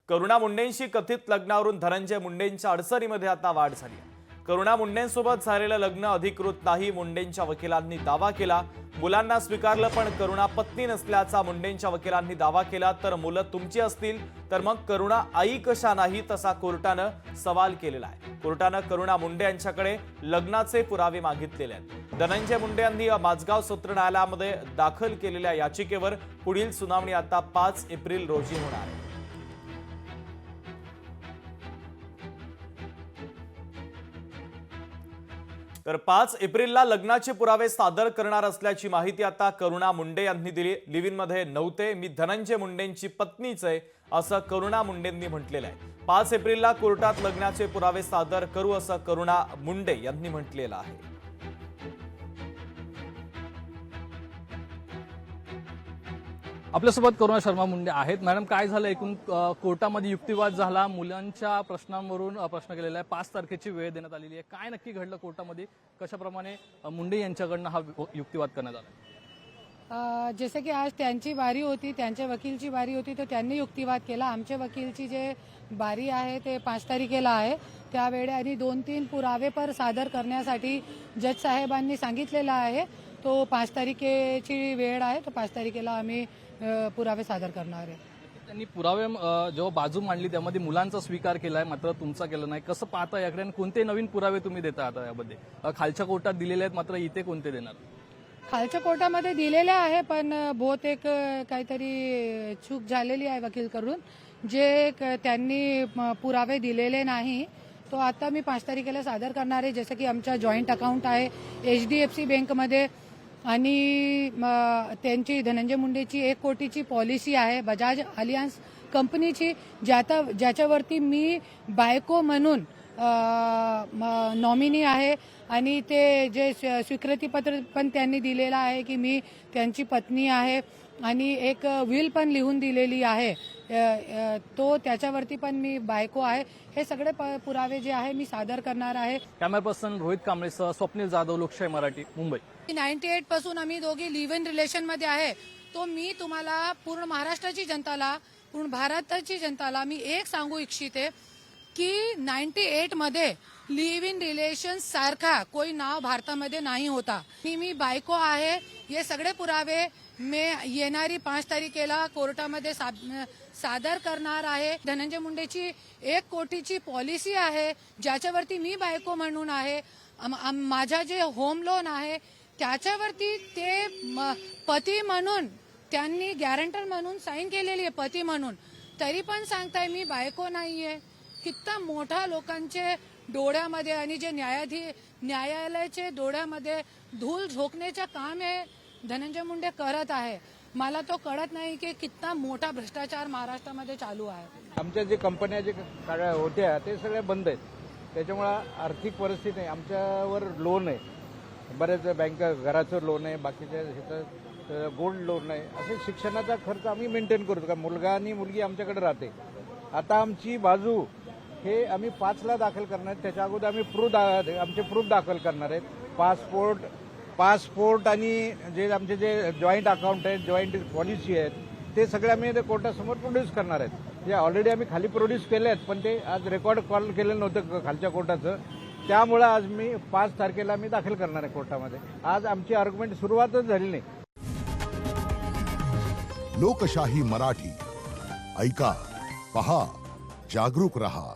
करुणा मुंडेंशी कथित लग्नावरून धनंजय मुंडेंच्या अडचणीमध्ये आता वाढ झाली आहे। करुणा मुंडेंसोबत झालेलं लग्न अधिकृत नाही, मुंडेंच्या वकिलांनी दावा केला। मुलांना स्वीकारलं पण करुणा पत्नी नसल्याचा मुंडेंच्या वकिलांनी दावा केला। तर मुलं तुमची असतील तर मग करुणा आई कशा नाही, तसा कोर्टानं सवाल केलेला आहे। कोर्टानं करुणा मुंडे यांच्याकडे लग्नाचे पुरावे मागितलेले आहेत। धनंजय मुंडे यांनी माझगाव सत्र न्यायालयामध्ये दाखल केलेल्या याचिकेवर पुढील सुनावणी आता 5 एप्रिल रोजी होणार आहे। तर 5 एप्रिलला लग्नाचे पुरावे सादर करणार असल्याची माहिती आता करुणा मुंडे यांनी दिली। लिव्हिनमध्ये नव्हते, मी धनंजय मुंडेंची पत्नीच आहे असं करुणा मुंडेंनी म्हटलेलं आहे। 5 एप्रिलला कोर्टात लग्नाचे पुरावे सादर करू असं करुणा मुंडे यांनी म्हटलेलं आहे। आपल्यासोबत करुणा शर्मा मुंडे आहेत। मॅडम, काय झालं एकूण कोर्टामध्ये युक्तिवाद झाला, मुलांच्या प्रश्नांवरून प्रश्न केलेला आहे, 5 तारखेची वेळ देण्यात आलेली आहे। काय नक्की घडलं कोर्टामध्ये, कशाप्रमाणे मुंडे यांच्याकडनं हा युक्तिवाद करण्यात आला? जसे की आज त्यांची बारी होती, त्यांच्या वकीलची बारी होती, तर त्यांनी युक्तिवाद केला। आमच्या वकीलची जे बारी आहे ते 5 तारखेला आहे, त्यावेळी आणि 2-3 पुरावे पर सादर करण्यासाठी जज साहेबांनी सांगितलेला आहे। तो 5 तारखेची वेळ आहे, तो 5 तारखेला आम्ही पुरावे सादर करणार आहे। त्यांनी पुरावे जेव्हा बाजू मांडली त्यामध्ये मुलांचा स्वीकार केलाय, मात्र तुमचा केला नाही। कसं पाहता याकडे आणि कोणते नवीन पुरावे तुम्ही देता आता यामध्ये? खालच्या कोर्टात दिलेले आहेत, मात्र इथे कोणते देणार? खालच्या कोर्टामध्ये दिलेले आहे, पण बहुतेक काहीतरी चूक झालेली आहे वकील करून, जे त्यांनी पुरावे दिलेले नाही। तो आता मी 5 तारखेला सादर करणार आहे। जसं की आमचा जॉईंट अकाउंट आहे HDFC बँकमध्ये, आणि त्यांची धनंजय मुंडेची 1 कोटीची पॉलिसी आहे बजाज अलियन्स कंपनीची, ज्याच्यावरती मी बायको म्हणून नॉमिनी आहे, आणि ते जे स्वीकृतीपत्र पण त्यांनी दिलेलं आहे की मी त्यांची पत्नी आहे, आणि एक विल पण लिहून दिलेली आहे, तो त्याच्यावरती पण मी बायको आहे। हे सगळे पुरावे जे आहे मी सादर करणार आहे। कॅमेरा पर्सन रोहित कांबळेसह स्वप्नील जाधव, लोकशाही मराठी, मुंबई। 98 पासून आम्ही दोघे लिव्ह इन रिलेशन मध्ये आहे। तो मी तुम्हाला पूर्ण महाराष्ट्राची जनताला, पूर्ण भारताची जनताला मी एक सांगू इच्छिते की 98 मध्ये लिव्ह इन रिलेशन सारखा कोई नाव भारतामध्ये नाही होता। मी बायको आहे, हे सगळे पुरावे मी येणारी 5 तारखेला कोर्टामध्ये सादर करणार आहे। धनंजय मुंडेची 1 कोटीची पॉलिसी आहे, ज्याच्यावरती मी बायको म्हणून आहे। माझा जे होम लोन आहे त्याच्यावरती ते पती म्हणून त्यांनी गॅरंटर म्हणून साईन केलेली आहे, पती म्हणून, तरी पण सांगताय मी बायको नाहीये। किती मोठा लोकांचे डोळ्यामध्ये आणि जे न्यायालयाचे डोळ्यामध्ये धूल झोकण्याचं काम हे धनंजय मुंडे करत आहे। मला तो कळत नाही की कितना मोठा भ्रष्टाचार महाराष्ट्रामध्ये चालू आहे। आमच्या जे कंपन्या जे होत्या ते सगळ्या बंद आहेत, त्याच्यामुळे आर्थिक परिस्थिती नाही। आमच्यावर लोन आहे, बरेच बँक घराचं लोन आहे, बाकीच्या ह्याचं गोल्ड लोन आहे। असे शिक्षणाचा खर्च आम्ही मेंटेन करतो, का मुलगा आणि मुलगी आमच्याकडे राहते। आता आमची बाजू हे आम्ही 5ला दाखल करणार आहेत, त्याच्या अगोदर आम्ही आमचे प्रूफ दाखल करणार आहेत। पासपोर्ट आणि जे आमचे जे जॉईंट अकाउंट आहेत, जॉईंट पॉलिसी आहेत, ते सगळे आम्ही कोर्टासमोर प्रोड्यूस करणार आहेत। जे ऑलरेडी आम्ही खाली प्रोड्यूस केले आहेत, पण ते आज रेकॉर्ड कॉल केलेलं नव्हतं खालच्या कोर्टाचं, त्यामुळे आज मी 5 तारखेला मी दाखल करणार आहे कोर्टामध्ये। आज आमची आर्ग्युमेंट सुरुवातच झाली नाही। लोकशाही मराठी ऐका, पहा, जागरूक रहा।